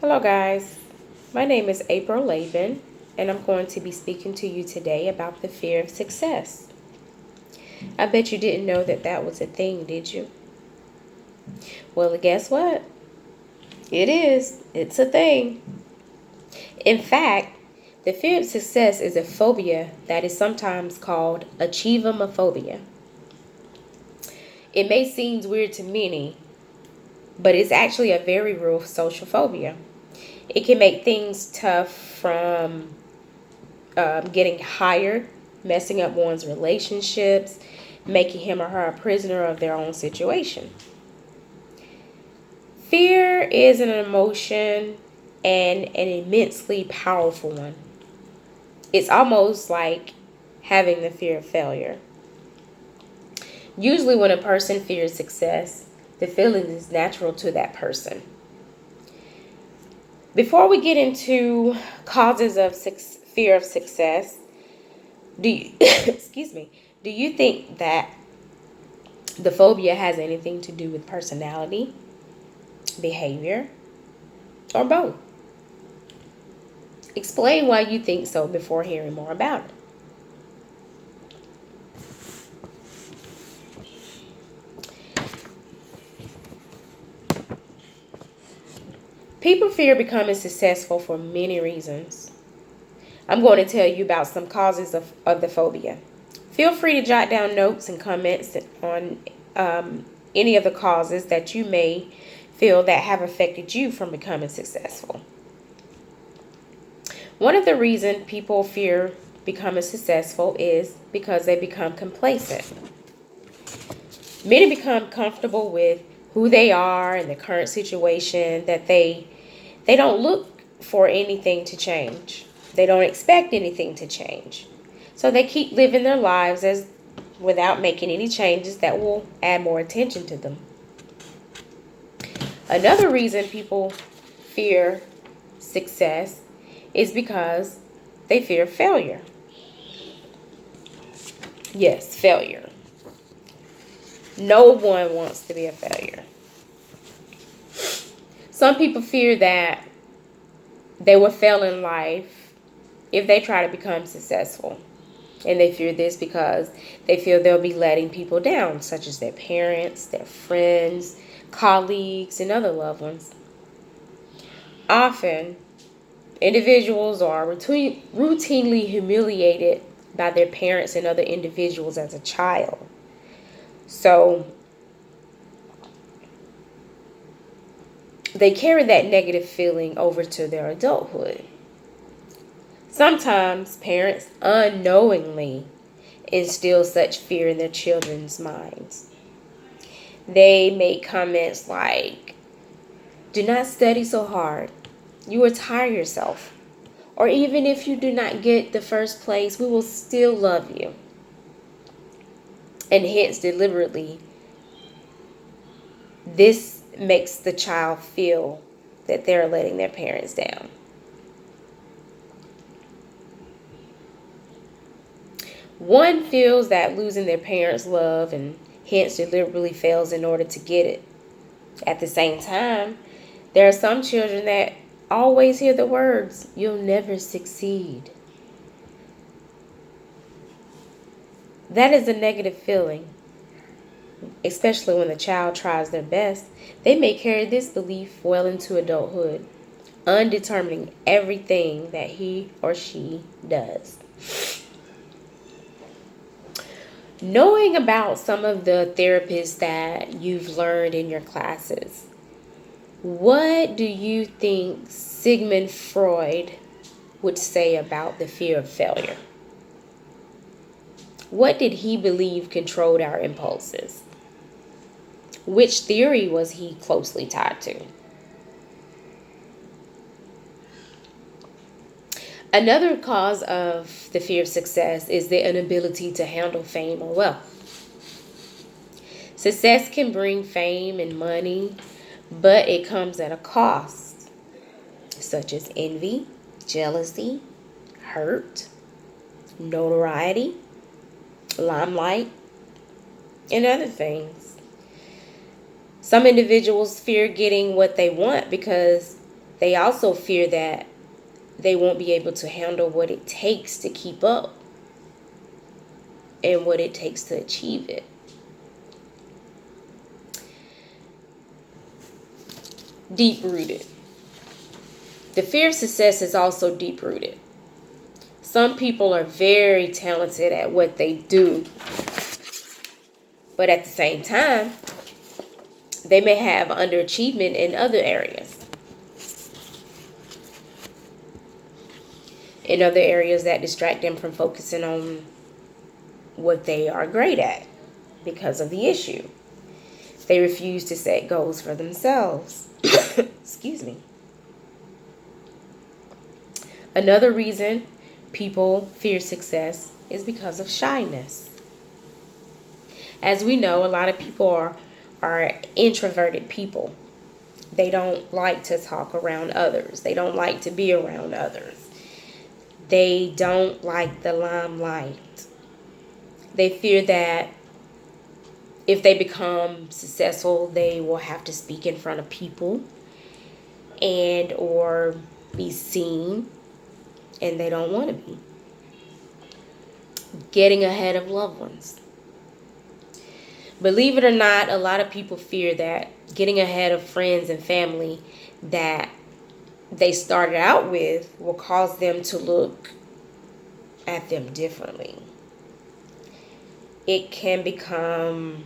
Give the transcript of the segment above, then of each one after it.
Hello, guys. My name is April Laban, and I'm going to be speaking to you today about the fear of success. I bet you didn't know that that was a thing, did you? Well, guess what? It is. It's a thing. In fact, the fear of success is a phobia that is sometimes called achievomophobia. It may seem weird to many, but it's actually a very real social phobia. It can make things tough from getting hired, messing up one's relationships, making him or her a prisoner of their own situation. Fear is an emotion and an immensely powerful one. It's almost like having the fear of failure. Usually, when a person fears success, the feeling is natural to that person. Before we get into causes of fear of success, do you, excuse me, do you think that the phobia has anything to do with personality, behavior, or both? Explain why you think so before hearing more about it. People fear becoming successful for many reasons. I'm going to tell you about some causes of the phobia. Feel free to jot down notes and comments on any of the causes that you may feel that have affected you from becoming successful. One of the reasons people fear becoming successful is because they become complacent. Many become comfortable with who they are and the current situation that they don't look for anything to change. They don't expect anything to change. So they keep living their lives as without making any changes that will add more attention to them. Another reason people fear success is because they fear failure. Yes, failure. No one wants to be a failure. Some people fear that they will fail in life if they try to become successful. And they fear this because they feel they'll be letting people down, such as their parents, their friends, colleagues, and other loved ones. Often, individuals are routinely humiliated by their parents and other individuals as a child. So, they carry that negative feeling over to their adulthood. Sometimes parents unknowingly instill such fear in their children's minds. They make comments like, "Do not study so hard. You will tire yourself. Or even if you do not get the first place, we will still love you." And hence, deliberately, this makes the child feel that they're letting their parents down. One feels that losing their parents' love and hence deliberately fails in order to get it. At the same time, there are some children that always hear the words, "You'll never succeed." That is a negative feeling, especially when the child tries their best. They may carry this belief well into adulthood, undetermining everything that he or she does. Knowing about some of the therapists that you've learned in your classes, what do you think Sigmund Freud would say about the fear of failure? What did he believe controlled our impulses? Which theory was he closely tied to? Another cause of the fear of success is the inability to handle fame or wealth. Success can bring fame and money, but it comes at a cost, such as envy, jealousy, hurt, notoriety, limelight, and other things. Some individuals fear getting what they want because They also fear that they won't be able to handle what it takes to keep up and what it takes to achieve it. Deep rooted. The fear of success is also deep rooted. Some people are very talented at what they do, but at the same time, they may have underachievement in other areas. In other areas that distract them from focusing on what they are great at because of the issue. They refuse to set goals for themselves. Excuse me. Another reason people fear success is because of shyness. As we know, a lot of people are introverted people. They don't like to talk around others. They don't like to be around others. They don't like the limelight. They fear that if they become successful, they will have to speak in front of people and or be seen, and they don't want to be. Getting ahead of loved ones. Believe it or not, a lot of people fear that getting ahead of friends and family that they started out with will cause them to look at them differently. It can become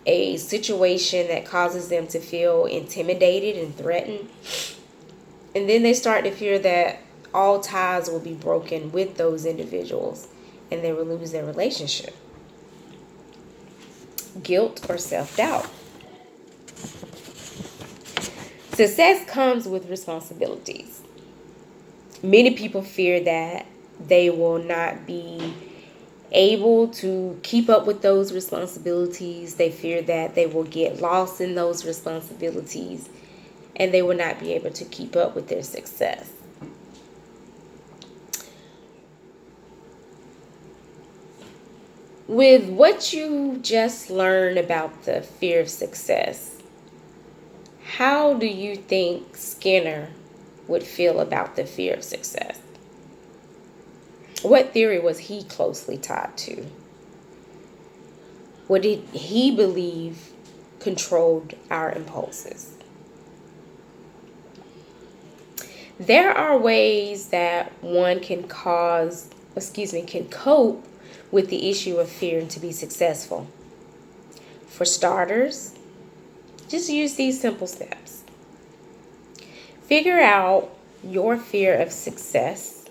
a situation that causes them to feel intimidated and threatened. And then they start to fear that all ties will be broken with those individuals and they will lose their relationship. Guilt or self-doubt. Success comes with responsibilities. Many people fear that they will not be able to keep up with those responsibilities. They fear that they will get lost in those responsibilities and they will not be able to keep up with their success. With what you just learned about the fear of success, how do you think Skinner would feel about the fear of success? What theory was he closely tied to? What did he believe controlled our impulses? There are ways that one can cope with the issue of fear to be successful. For starters, just use these simple steps. Figure out your fear of success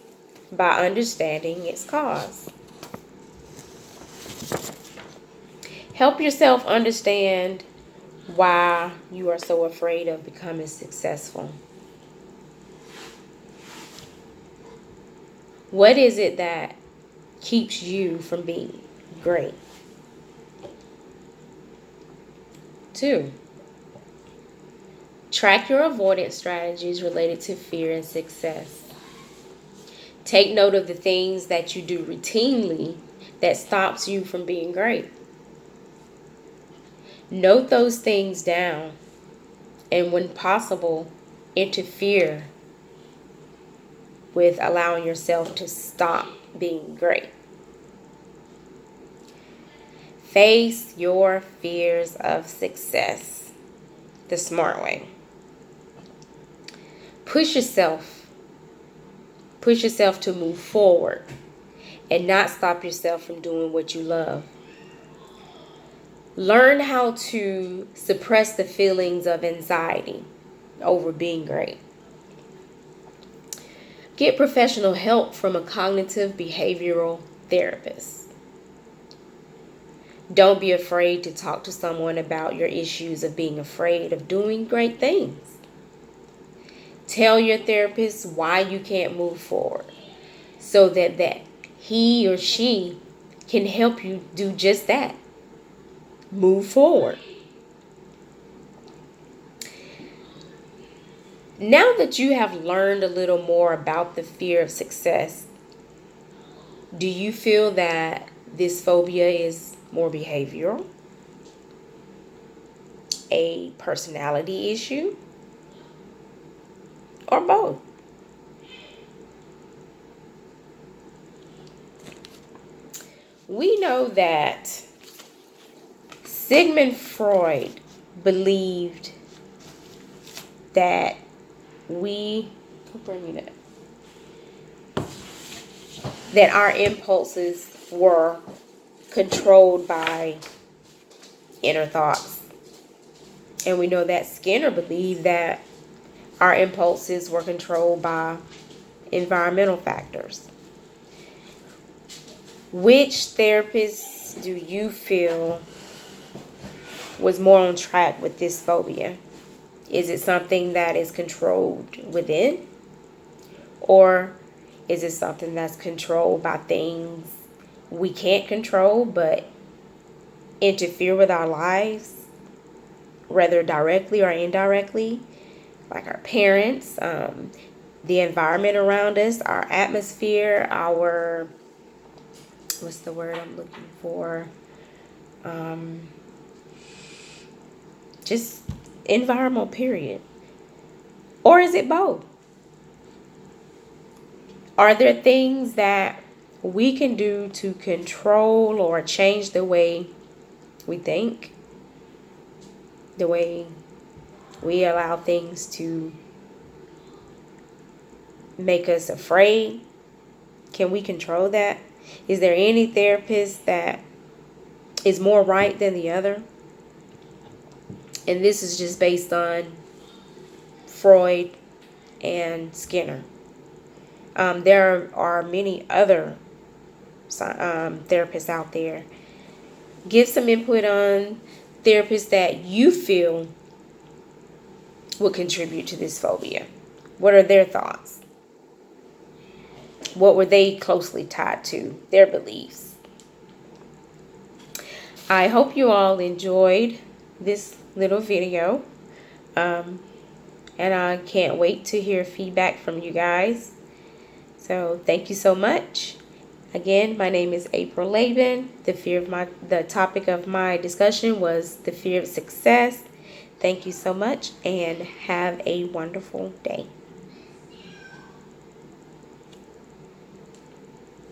by understanding its cause. Help yourself understand why you are so afraid of becoming successful. What is it that keeps you from being great? 2, track your avoidance strategies related to fear and success. Take note of the things that you do routinely that stops you from being great. Note those things down and when possible, interfere with allowing yourself to stop being great. Face your fears of success the smart way. Push yourself to move forward and not stop yourself from doing what you love. Learn how to suppress the feelings of anxiety over being great. Get professional help from a cognitive behavioral therapist. Don't be afraid to talk to someone about your issues of being afraid of doing great things. Tell your therapist why you can't move forward so that he or she can help you do just that. Move forward. Now that you have learned a little more about the fear of success, do you feel that this phobia is more behavioral, a personality issue, or both. We know that Sigmund Freud believed that that our impulses were controlled by inner thoughts. And we know that Skinner believed that our impulses were controlled by environmental factors. Which therapist do you feel was more on track with this phobia? Is it something that is controlled within? Or is it something that's controlled by things we can't control but interfere with our lives, whether directly or indirectly, like our parents, the environment around us, our atmosphere, our, what's the word I'm looking for? Just environmental, period. Or is it both? Are there things that we can do to control or change the way we think, the way we allow things to make us afraid? Can we control that? Is there any therapist that is more right than the other? And this is just based on Freud and Skinner. There are many other therapists out there. Give some input on therapists that you feel would contribute to this phobia. What are their thoughts? What were they closely tied to? Their beliefs. I hope you all enjoyed this little video. And I can't wait to hear feedback from you guys. So thank you so much. Again, my name is April Laban. The topic of my discussion was the fear of success. Thank you so much and have a wonderful day.